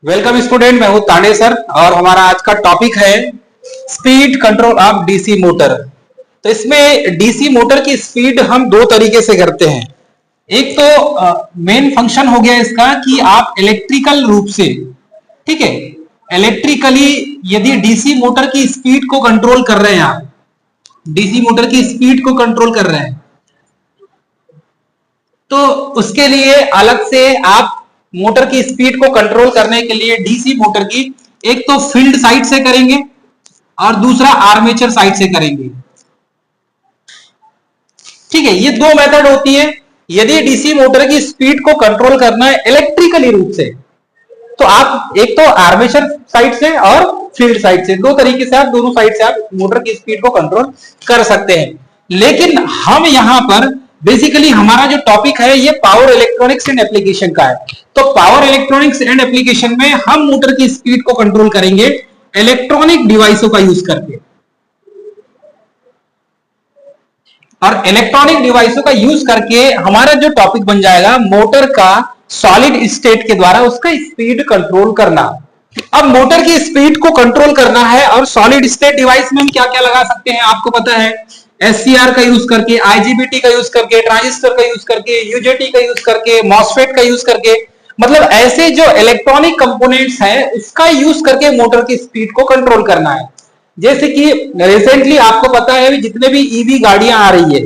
Welcome student, मैं हूं Tande sir और हमारा आज का टॉपिक है speed control of DC motor. तो इसमें डीसी मोटर की स्पीड हम दो तरीके से करते हैं। एक तो मेन फंक्शन हो गया इसका कि आप इलेक्ट्रिकल रूप से, ठीक है, इलेक्ट्रिकली यदि डीसी मोटर की स्पीड को कंट्रोल कर रहे हैं, आप डीसी मोटर की स्पीड को कंट्रोल कर रहे हैं, तो उसके लिए अलग से आप मोटर की स्पीड को कंट्रोल करने के लिए डीसी मोटर की एक तो फील्ड साइड से करेंगे और दूसरा आर्मेचर साइड से करेंगे। ठीक है, ये दो मेथड होती है। यदि डीसी मोटर की स्पीड को कंट्रोल करना है इलेक्ट्रिकली रूप से, तो आप एक तो आर्मेचर साइड से और फील्ड साइड से, दो तरीके से आप दोनों साइड से आप मोटर की स्पीड को कंट्रोल कर सकते हैं। लेकिन हम यहां पर बेसिकली हमारा जो टॉपिक है ये पावर इलेक्ट्रॉनिक्स एंड एप्लीकेशन का है। तो पावर इलेक्ट्रॉनिक्स एंड एप्लीकेशन में हम मोटर की स्पीड को कंट्रोल करेंगे इलेक्ट्रॉनिक डिवाइसों का यूज करके, और इलेक्ट्रॉनिक डिवाइसों का यूज करके हमारा जो टॉपिक बन जाएगा मोटर का सॉलिड स्टेट के द्वारा उसका स्पीड कंट्रोल करना। अब मोटर की स्पीड को कंट्रोल करना है और सॉलिड स्टेट डिवाइस में हम क्या क्या लगा सकते हैं आपको पता है। एससीआर का यूज करके, आईजीबीटी का यूज करके, ट्रांजिस्टर का यूज करके, यूजेटी का यूज करके, मॉसफेट का यूज करके, मतलब ऐसे जो इलेक्ट्रॉनिक कंपोनेंट्स हैं उसका यूज करके मोटर की स्पीड को कंट्रोल करना है। जैसे कि रिसेंटली आपको पता है जितने भी ईवी गाड़ियां आ रही है,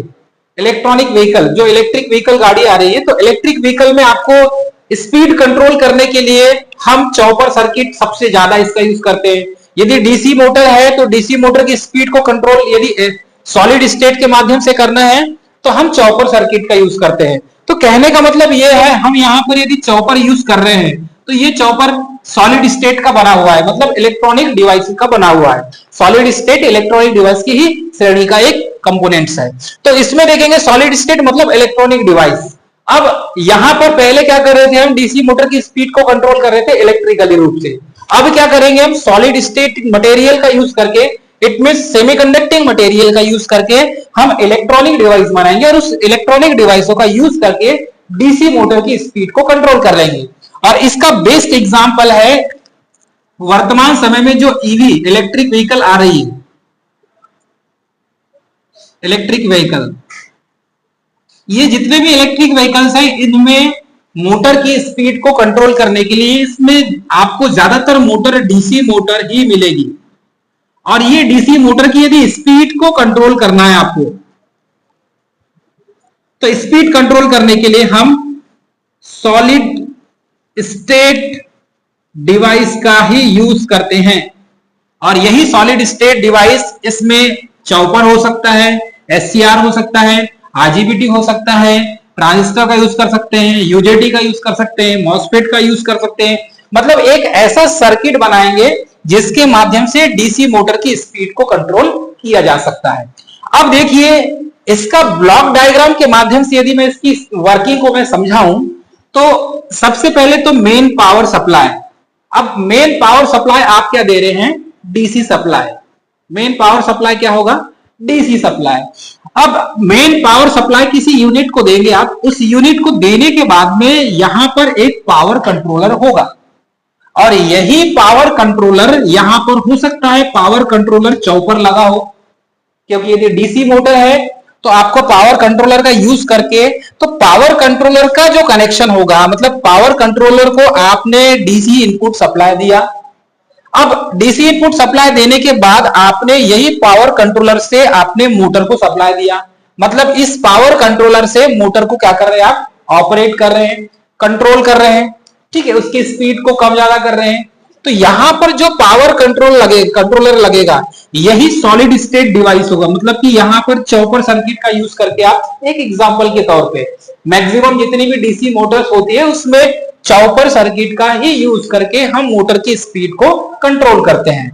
इलेक्ट्रॉनिक व्हीकल, जो इलेक्ट्रिक व्हीकल गाड़ी आ रही है, तो इलेक्ट्रिक व्हीकल में आपको स्पीड कंट्रोल करने के लिए हम चॉपर सर्किट सबसे ज्यादा इसका यूज करते हैं। यदि डीसी मोटर है तो डीसी मोटर की स्पीड को कंट्रोल यदि सॉलिड स्टेट के माध्यम से करना है तो हम चॉपर सर्किट का यूज करते हैं। तो कहने का मतलब यह है, हम यहां पर यदि चॉपर यूज कर रहे हैं तो ये चॉपर सॉलिड स्टेट का बना हुआ है, मतलब इलेक्ट्रॉनिक डिवाइस का बना हुआ है। सॉलिड स्टेट इलेक्ट्रॉनिक डिवाइस की ही श्रेणी का एक कंपोनेंट्स है। तो इसमें देखेंगे सॉलिड स्टेट मतलब इलेक्ट्रॉनिक डिवाइस। अब यहां पर पहले क्या कर रहे थे हम, डीसी मोटर की स्पीड को कंट्रोल कर रहे थे इलेक्ट्रिकली रूप से। अब क्या करेंगे हम, सॉलिड स्टेट मटेरियल का यूज करके, इट मीन सेमीकंडक्टिंग मटेरियल का यूज करके हम इलेक्ट्रॉनिक डिवाइस बनाएंगे और उस इलेक्ट्रॉनिक डिवाइसों का यूज करके डीसी मोटर की स्पीड को कंट्रोल कर लेंगे। और इसका बेस्ट एग्जांपल है वर्तमान समय में जो ईवी इलेक्ट्रिक व्हीकल आ रही है, इलेक्ट्रिक व्हीकल, ये जितने भी इलेक्ट्रिक व्हीकल्स हैं इनमें मोटर की स्पीड को कंट्रोल करने के लिए इसमें आपको ज्यादातर मोटर डीसी मोटर ही मिलेगी। और ये डीसी मोटर की यदि स्पीड को कंट्रोल करना है आपको, तो स्पीड कंट्रोल करने के लिए हम सॉलिड स्टेट डिवाइस का ही यूज करते हैं। और यही सॉलिड स्टेट डिवाइस, इसमें चॉपर हो सकता है, एससीआर हो सकता है, आरजीबीटी हो सकता है, ट्रांजिस्टर का यूज कर सकते हैं, यूजेटी का यूज कर सकते हैं, मॉसफेट का यूज कर सकते हैं। मतलब एक ऐसा सर्किट बनाएंगे जिसके माध्यम से डीसी मोटर की स्पीड को कंट्रोल किया जा सकता है। अब देखिए इसका ब्लॉक डायग्राम के माध्यम से यदि मैं इसकी वर्किंग को मैं समझाऊं तो सबसे पहले तो मेन पावर सप्लाई। अब मेन पावर सप्लाई आप क्या दे रहे हैं, DC supply. Main power supply क्या होगा, डीसी सप्लाई। अब मेन पावर सप्लाई किसी यूनिट को देंगे आप, उस यूनिट को देने के बाद में यहां पर एक पावर कंट्रोलर होगा और यही पावर कंट्रोलर यहां पर हो सकता है पावर कंट्रोलर चॉपर लगा हो, क्योंकि यदि डीसी मोटर है तो आपको पावर कंट्रोलर का यूज करके, तो पावर कंट्रोलर का जो कनेक्शन होगा, मतलब पावर कंट्रोलर को आपने डीसी इनपुट सप्लाई दिया। अब डीसी इनपुट सप्लाई देने के बाद आपने यही पावर कंट्रोलर से आपने मोटर को सप्लाई दिया, मतलब इस पावर कंट्रोलर से मोटर को क्या कर रहे हैं आप, ऑपरेट कर रहे हैं, कंट्रोल कर रहे हैं। ठीक है, उसकी स्पीड को कम ज्यादा कर रहे हैं। तो यहां पर जो पावर कंट्रोलर लगेगा यही सॉलिड स्टेट डिवाइस होगा, मतलब कि यहां पर चॉपर सर्किट का यूज करके आप, एक एग्जांपल के तौर पे मैक्सिमम जितनी भी डीसी मोटर्स होती है उसमें चॉपर सर्किट का ही यूज करके हम मोटर की स्पीड को कंट्रोल करते हैं।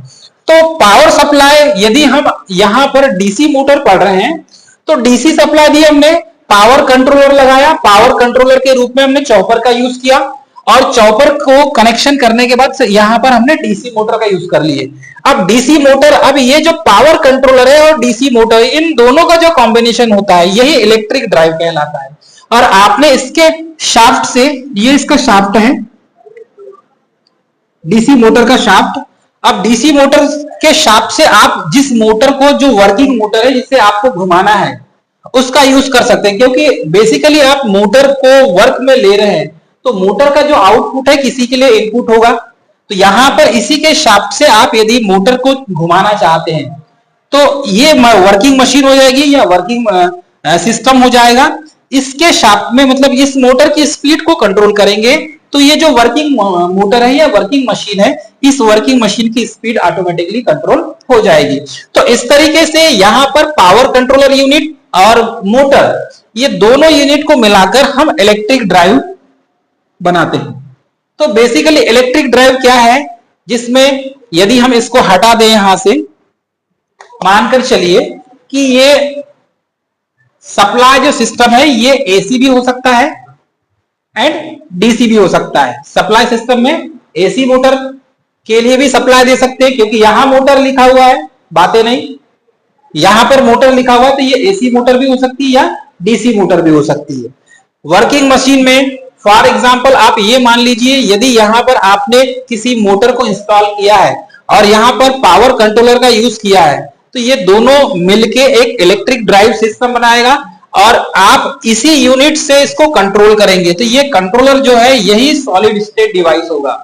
तो पावर सप्लाई यदि हम यहां पर डीसी मोटर पढ़ रहे हैं तो डीसी सप्लाई दी हमने, पावर कंट्रोलर लगाया, पावर कंट्रोलर के रूप में हमने चॉपर का यूज किया और चॉपर को कनेक्शन करने के बाद यहां पर हमने डीसी मोटर का यूज कर लिए। अब डीसी मोटर, अब ये जो पावर कंट्रोलर है और डीसी मोटर, इन दोनों का जो कॉम्बिनेशन होता है यही इलेक्ट्रिक ड्राइव कहलाता है। और आपने इसके शाफ्ट से, ये इसका शाफ्ट है, डीसी मोटर का शाफ्ट। अब डीसी मोटर के शाफ्ट से आप जिस मोटर को, जो वर्किंग मोटर है जिसे आपको घुमाना है, उसका यूज कर सकते हैं, क्योंकि बेसिकली आप मोटर को वर्क में ले रहे हैं तो मोटर का जो आउटपुट है किसी के लिए इनपुट होगा। तो यहां पर इसी के शाफ्ट से आप यदि मोटर को घुमाना चाहते हैं तो ये वर्किंग मशीन हो जाएगी या वर्किंग सिस्टम हो जाएगा। इसके शाफ्ट में मतलब इस मोटर की स्पीड को कंट्रोल करेंगे तो ये जो वर्किंग मोटर है या वर्किंग मशीन है, इस वर्किंग मशीन की स्पीड ऑटोमेटिकली कंट्रोल हो जाएगी। तो इस तरीके से यहां पर पावर कंट्रोलर यूनिट और मोटर, ये दोनों यूनिट को मिलाकर हम इलेक्ट्रिक ड्राइव बनाते हैं। तो बेसिकली इलेक्ट्रिक ड्राइव क्या है, जिसमें यदि हम इसको हटा दें यहां से, मानकर चलिए कि ये सप्लाई जो सिस्टम है ये एसी भी हो सकता है एंड डीसी भी हो सकता है। सप्लाई सिस्टम में एसी मोटर के लिए भी सप्लाई दे सकते हैं, क्योंकि यहां मोटर लिखा हुआ है, बातें नहीं, यहां पर मोटर लिखा हुआ है तो ये एसी मोटर भी हो सकती है या डीसी मोटर भी हो सकती है। वर्किंग मशीन में फॉर एग्जांपल आप ये मान लीजिए यदि यहां पर आपने किसी मोटर को इंस्टॉल किया है और यहां पर पावर कंट्रोलर का यूज किया है तो ये दोनों मिलके एक इलेक्ट्रिक ड्राइव सिस्टम बनाएगा और आप इसी यूनिट से इसको कंट्रोल करेंगे। तो ये कंट्रोलर जो है यही सॉलिड स्टेट डिवाइस होगा।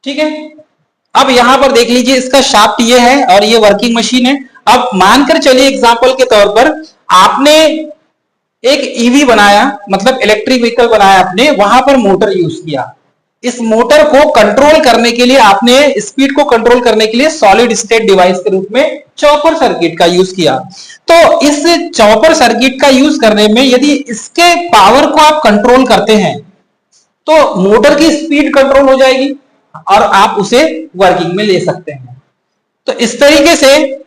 ठीक है, अब यहां पर देख लीजिए इसका शाफ्ट ये है और ये वर्किंग मशीन है। अब मानकर चलिए एग्जांपल के तौर पर आपने एक ईवी बनाया, मतलब इलेक्ट्रिक व्हीकल बनाया आपने, वहां पर मोटर यूज किया। इस मोटर को कंट्रोल करने के लिए आपने स्पीड को कंट्रोल करने के लिए सॉलिड स्टेट डिवाइस के रूप में चॉपर सर्किट का यूज किया। तो इस चॉपर सर्किट का यूज करने में यदि इसके पावर को आप कंट्रोल करते हैं तो मोटर की स्पीड कंट्रोल हो जाएगी और आप उसे वर्किंग में ले सकते हैं। तो इस तरीके से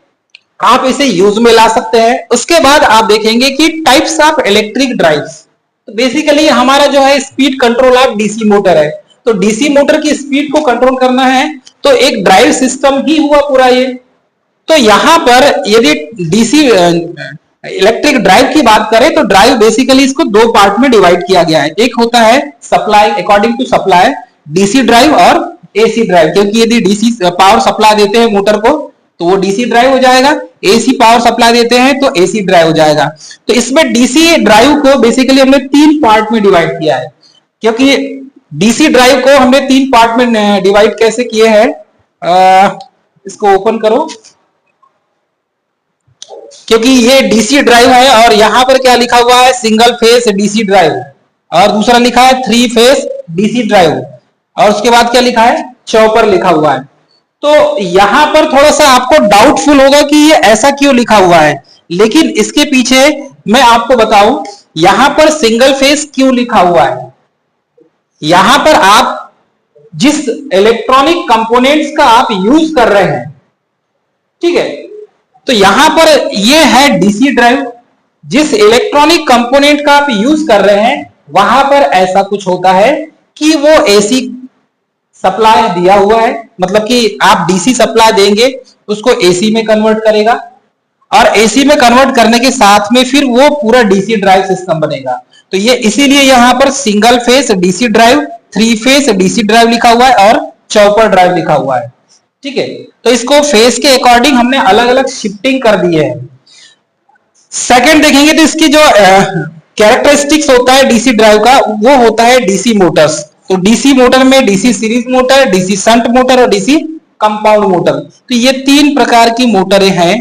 आप इसे यूज में ला सकते हैं। उसके बाद आप देखेंगे कि टाइप्स ऑफ इलेक्ट्रिक ड्राइव्स। तो बेसिकली हमारा जो है speed control of DC motor है, तो डीसी मोटर की स्पीड को कंट्रोल करना है तो एक ड्राइव सिस्टम ही हुआ पूरा ये। तो यहां पर यदि डीसी इलेक्ट्रिक ड्राइव की बात करें तो ड्राइव बेसिकली इसको दो पार्ट में डिवाइड किया गया है। एक होता है supply according to supply, DC drive और एसी ड्राइव, क्योंकि यदि डीसी पावर सप्लाई देते हैं मोटर को तो वो डीसी ड्राइव हो जाएगा, एसी पावर सप्लाई देते हैं तो एसी ड्राइव हो जाएगा। तो इसमें डीसी ड्राइव को बेसिकली हमने तीन पार्ट में डिवाइड किया है, क्योंकि डीसी ड्राइव को हमने तीन पार्ट में डिवाइड कैसे किए हैं, इसको ओपन करो, क्योंकि ये डीसी ड्राइव है और यहां पर क्या लिखा हुआ है, सिंगल फेस डीसी ड्राइव, और दूसरा लिखा है थ्री फेस डीसी ड्राइव, और उसके बाद क्या लिखा है, चॉपर लिखा हुआ है। तो यहां पर थोड़ा सा आपको डाउटफुल होगा कि ये ऐसा क्यों लिखा हुआ है, लेकिन इसके पीछे मैं आपको बताऊं यहां पर सिंगल फेस क्यों लिखा हुआ है। यहां पर आप जिस इलेक्ट्रॉनिक कंपोनेंट्स का आप यूज कर रहे हैं, ठीक है, तो यहां पर ये है डीसी ड्राइव, जिस इलेक्ट्रॉनिक कंपोनेंट का आप यूज कर रहे हैं वहां पर ऐसा कुछ होता है कि वो एसी सप्लाई दिया हुआ है, मतलब कि आप डीसी सप्लाई देंगे उसको एसी में कन्वर्ट करेगा और एसी में कन्वर्ट करने के साथ में फिर वो पूरा डीसी ड्राइव सिस्टम बनेगा। तो ये इसीलिए यहां पर single phase DC drive, three phase DC drive लिखा हुआ है और चॉपर ड्राइव लिखा हुआ है। ठीक है, तो इसको फेस के अकॉर्डिंग हमने अलग अलग शिफ्टिंग कर दी है। सेकंड देखेंगे तो इसकी जो कैरेक्टरिस्टिक्स होता है डीसी ड्राइव का, वो होता है डीसी मोटर्स। तो डीसी मोटर में DC series motor, DC shunt motor और डीसी कंपाउंड मोटर, तो ये तीन प्रकार की मोटरें हैं।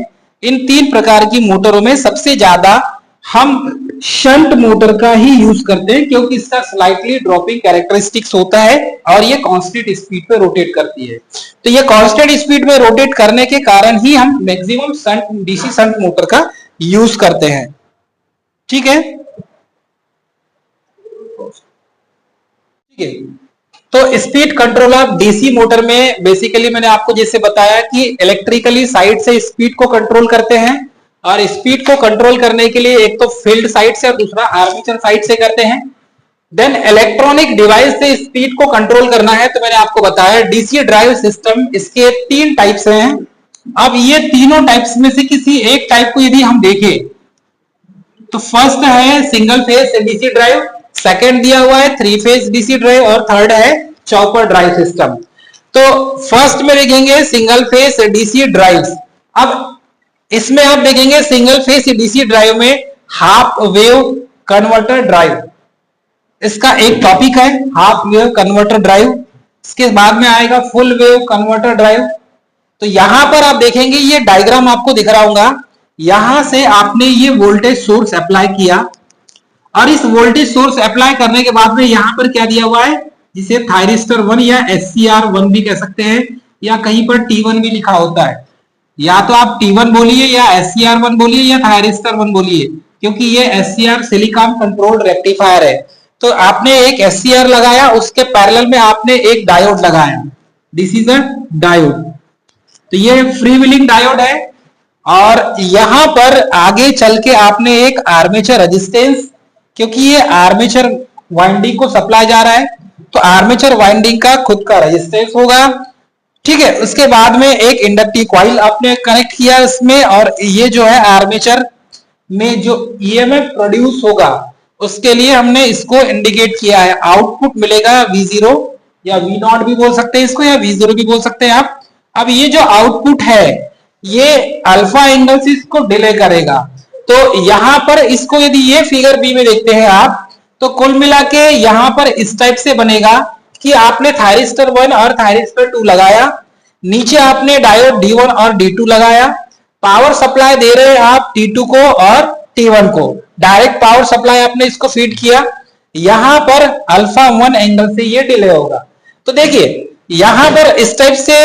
इन तीन प्रकार की मोटरों में सबसे ज्यादा हम शंट मोटर का ही यूज करते हैं, क्योंकि इसका स्लाइटली ड्रॉपिंग कैरेक्टरिस्टिक्स होता है और ये कांस्टेंट स्पीड पे रोटेट करती है। तो ये कांस्टेंट स्पीड में रोटेट करने के कारण ही हम maximum shunt DC shunt motor का यूज करते हैं। ठीक है, ठीक है, तो speed control of DC motor में बेसिकली मैंने आपको जैसे बताया कि इलेक्ट्रिकली साइड से स्पीड को कंट्रोल करते हैं, और स्पीड को कंट्रोल करने के लिए एक तो फील्ड साइड से और दूसरा आर्मेचर साइड से करते हैं। देन इलेक्ट्रॉनिक डिवाइस से स्पीड को कंट्रोल करना है, तो मैंने आपको बताया डीसी ड्राइव सिस्टम, इसके तीन टाइप्स हैं। अब ये तीनों टाइप्स में से किसी एक टाइप को यदि हम देखें तो फर्स्ट है single phase DC drive, second दिया हुआ है थ्री फेज डीसी ड्राइव और थर्ड है चॉपर ड्राइव सिस्टम। तो फर्स्ट में देखेंगे सिंगल फेस डीसी ड्राइव्स। अब इसमें आप देखेंगे सिंगल फेस डीसी ड्राइव में हाफ वेव कन्वर्टर ड्राइव, इसका एक टॉपिक है हाफ वेव कन्वर्टर ड्राइव। इसके बाद में आएगा फुल वेव कन्वर्टर ड्राइव। तो यहां पर आप देखेंगे ये डायग्राम आपको दिख रहा होगा, यहां से आपने ये वोल्टेज सोर्स अप्लाई किया और इस वोल्टेज सोर्स अप्लाई करने के बाद में यहां पर क्या दिया हुआ है, जिसे थायरिस्टर 1 या SCR1 भी कह सकते हैं, या कहीं पर T1 भी लिखा होता है। या तो आप T1 बोलिए या SCR1 बोलिए या थायरिस्टर 1 बोलिए, क्योंकि ये SCR सिलिकॉन कंट्रोल्ड रेक्टिफायर है। तो आपने एक SCR लगाया, उसके पैरेलल में आपने एक डायोड लगाया, दिस इज अ डायोड। तो ये फ्री व्हीलिंग डायोड है और यहां पर आगे चल के आपने एक आर्मेचर रेजिस्टेंस, क्योंकि ये आर्मेचर वाइंडिंग को सप्लाई जा रहा है तो आर्मेचर वाइंडिंग का खुद का रेजिस्टेंस होगा, ठीक है। उसके बाद में एक इंडक्टिव कॉइल आपने कनेक्ट किया इसमें, और ये जो है आर्मेचर में जो ईएमएफ प्रोड्यूस होगा उसके लिए हमने इसको इंडिकेट किया है। आउटपुट मिलेगा V0 या V0 भी बोल सकते हैं इसको, या V0 भी बोल सकते हैं आप। अब ये जो आउटपुट है ये अल्फा एंगल से इसको डिले करेगा। तो यहां पर इसको यदि ये फिगर बी में देखते हैं आप, तो कुल मिला के यहां पर इस टाइप से बनेगा कि आपने थायरिस्टर 1 और थायरिस्टर 2 लगाया, नीचे आपने डायोड D1 और D2 लगाया, पावर सप्लाई दे रहे हैं आप T2 को और T1 को, डायरेक्ट पावर सप्लाई आपने इसको फीड किया। यहां पर अल्फा 1 एंगल से ये डिले होगा। तो देखिए यहां पर इस टाइप से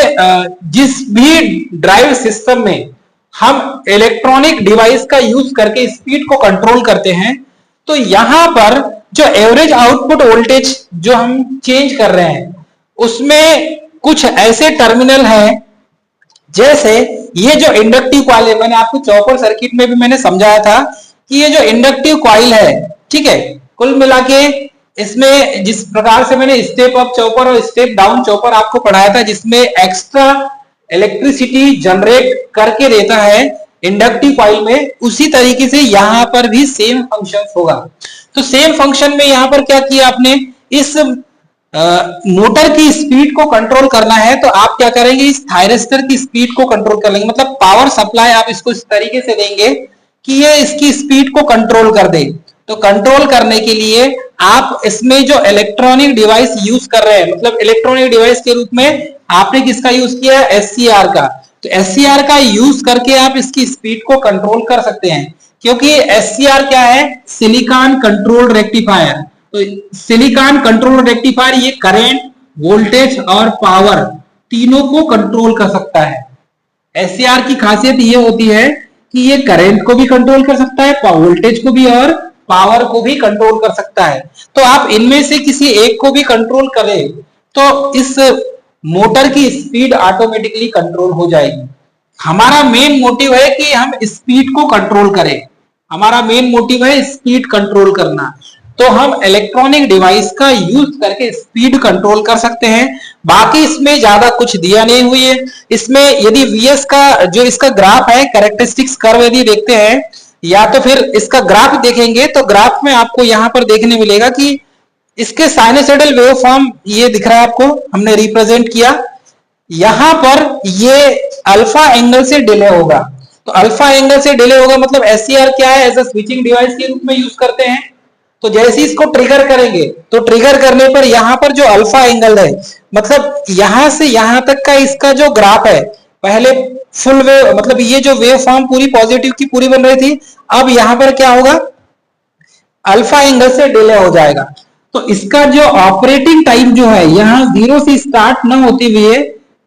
जिस भी ड्राइव सिस्टम में हम इलेक्ट्रॉनिक डिवाइस का यूज करके स्पीड को कंट्रोल करते हैं, तो यहां पर जो एवरेज आउटपुट वोल्टेज जो हम चेंज कर रहे हैं उसमें कुछ ऐसे टर्मिनल हैं, जैसे ये जो इंडक्टिव कॉइल है, मैंने आपको चॉपर सर्किट में भी मैंने समझाया था कि ये जो इंडक्टिव कॉइल है, ठीक है, कुल मिला के इसमें जिस प्रकार से मैंने स्टेप अप चॉपर और स्टेप डाउन चॉपर आपको पढ़ाया था, जिसमें एक्स्ट्रा इलेक्ट्रिसिटी जनरेट करके देता है इंडक्टिव कॉइल में, उसी तरीके से यहां पर भी सेम फंक्शन होगा। तो सेम फंक्शन में यहां पर क्या किया आपने, इस मोटर की स्पीड को कंट्रोल करना है तो आप क्या करेंगे, इस थायरिस्टर की स्पीड को कंट्रोल कर लेंगे। मतलब पावर सप्लाई आप इसको इस तरीके से देंगे कि ये इसकी स्पीड को कंट्रोल कर दे। तो कंट्रोल करने के लिए आप इसमें जो इलेक्ट्रॉनिक डिवाइस यूज कर रहे हैं, मतलब इलेक्ट्रॉनिक डिवाइस के रूप में आपने किसका यूज किया है, SCR का। तो SCR का यूज करके आप इसकी स्पीड को कंट्रोल कर सकते हैं, क्योंकि SCR क्या है, सिलिकॉन कंट्रोल्ड रेक्टिफायर। तो सिलिकॉन कंट्रोल्ड रेक्टिफायर ये करंट, वोल्टेज और पावर तीनों को कंट्रोल कर सकता है। SCR की खासियत ये होती है कि ये करंट को भी कंट्रोल कर सकता है, वोल्टेज को भी और पावर को भी कंट्रोल कर सकता है। तो आप इनमें से किसी एक को भी कंट्रोल करें तो इस मोटर की स्पीड ऑटोमेटिकली कंट्रोल हो जाएगी। हमारा मेन मोटिव है कि हम स्पीड को कंट्रोल करें, हमारा मेन मोटिव है स्पीड कंट्रोल करना। तो हम इलेक्ट्रॉनिक डिवाइस का यूज करके स्पीड कंट्रोल कर सकते हैं। बाकी इसमें ज्यादा कुछ दिया नहीं हुई है। इसमें यदि VS का जो इसका ग्राफ है, कैरेक्टरिस्टिक्स कर्व यदि देखते हैं या तो फिर इसका ग्राफ देखेंगे, तो ग्राफ में आपको यहां पर देखने मिलेगा कि इसके साइनसॉइडल वेवफॉर्म ये दिख रहा है आपको, हमने रिप्रेजेंट किया। यहां पर ये अल्फा एंगल से डिले होगा। तो अल्फा एंगल से डिले होगा मतलब SCR क्या है, एज अ स्विचिंग डिवाइस के रूप में यूज करते हैं। तो जैसे इसको ट्रिगर करेंगे तो ट्रिगर करने पर यहां पर जो अल्फा एंगल है, मतलब यहां से यहां तक का इसका जो ग्राफ है, पहले फुल वेव मतलब ये जो वेव फॉर्म पूरी पॉजिटिव की पूरी बन रही थी, अब यहां पर क्या होगा, अल्फा एंगल से डिले हो जाएगा। तो इसका जो ऑपरेटिंग टाइम जो है, यहां 0 से स्टार्ट ना होते हुए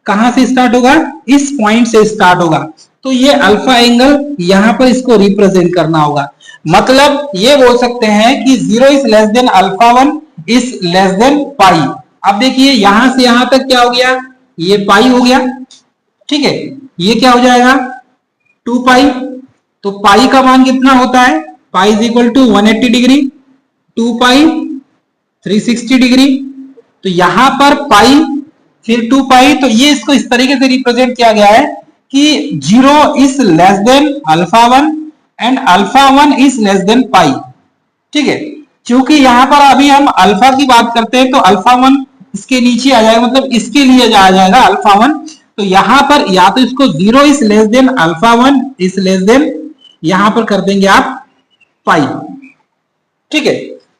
कहां से स्टार्ट होगा, इस पॉइंट से स्टार्ट होगा। तो ये अल्फा एंगल यहां पर इसको रिप्रेजेंट करना होगा। मतलब ये बोल सकते हैं कि 0 is less than alpha 1 is less than pi. अब देखिए यहां से यहां तक क्या हो गया, ये पाई हो गया, ठीक है, ये क्या हो जाएगा 2 पाई। तो पाई का मान कितना होता है, pi is equal to 180 degree, 2 pi 360 degree. तो यहां पर पाई फिर 2 पाई, तो ये इसको इस तरीके से रिप्रेजेंट किया गया है कि 0 is less than alpha 1 and alpha 1 is less than pi, ठीक है। क्योंकि यहां पर अभी हम अल्फा की बात करते हैं तो अल्फा 1 इसके नीचे आ जाएगा, मतलब इसके लिए आ जाएगा अल्फा 1। तो यहां पर या तो इसको 0 is less than alpha 1 is less then, यहां पर कर देंगे आप पाई। ठीक है,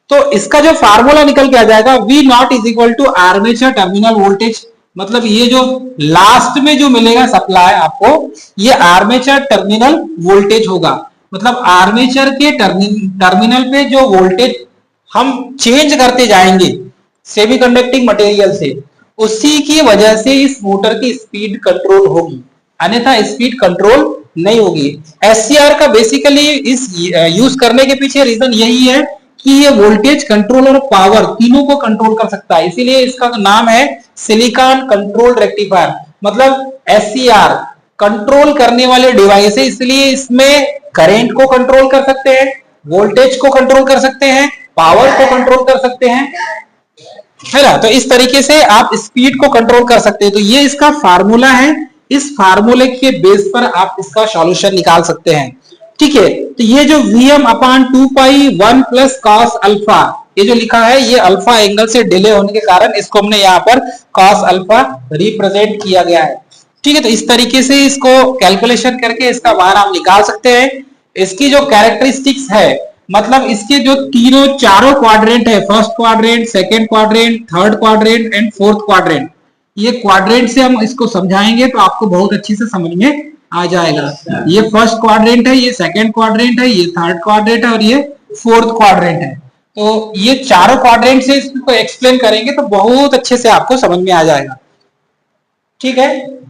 तो इसका जो फार्मूला निकल के आ जाएगा V naught is equal to armature terminal voltage, मतलब ये जो लास्ट में जो मिलेगा सप्लाई आपको, ये आर्मेचर टर्मिनल वोल्टेज होगा। मतलब आर्मेचर के टर्मिनल पे जो वोल्टेज हम चेंज करते जाएंगे सेमीकंडक्टिंग मटेरियल से, उसी की वजह से इस मोटर की स्पीड कंट्रोल होगी, अन्यथा स्पीड कंट्रोल नहीं होगी। एससीआर का बेसिकली इस यूज करने के पीछे रीजन यही है कि ये वोल्टेज कंट्रोल और पावर तीनों को कंट्रोल कर सकता है, इसीलिए इसका नाम है सिलिकॉन कंट्रोल रेक्टिफायर। मतलब एससीआर कंट्रोल करने वाले डिवाइस है, इसलिए इसमें करंट को कंट्रोल कर सकते हैं, वोल्टेज को कंट्रोल कर सकते हैं, पावर को कंट्रोल कर सकते हैं, है ना। तो इस तरीके से आप स्पीड को कंट्रोल कर सकते हैं। तो ये इसका फार्मूला है, इस फार्मूले के बेस पर आप इसका सॉल्यूशन निकाल सकते हैं। ठीक है, तो ये जो Vm अपान 2 पाई 1 प्लस कॉस अल्फा, ये जो लिखा है ये अल्फा एंगल से डिले होने के कारण इसको हमने यहाँ पर कॉस अल्फा रिप्रेजेंट किया गया है। ठीक है, तो इस तरीके से इसको कैलकुलेशन करके इसका मान आप निकाल सकते हैं। इसकी जो कैरेक्टरिस्टिक्स है, मतलब इसके जो तीनों चारों क्वाड्रेंट है, first quadrant, second quadrant, third quadrant and fourth quadrant, ये क्वाड्रेंट से हम इसको समझाएंगे तो आपको बहुत अच्छी से समझ में आ जाएगा। ये फर्स्ट क्वाड्रेंट है, ये सेकंड क्वाड्रेंट है, ये थर्ड क्वाड्रेंट है और ये फोर्थ क्वाड्रेंट है। तो ये चारों क्वाड्रेंट से इसको एक्सप्लेन करेंगे तो बहुत अच्छे से आपको समझ में आ जाएगा। ठीक है।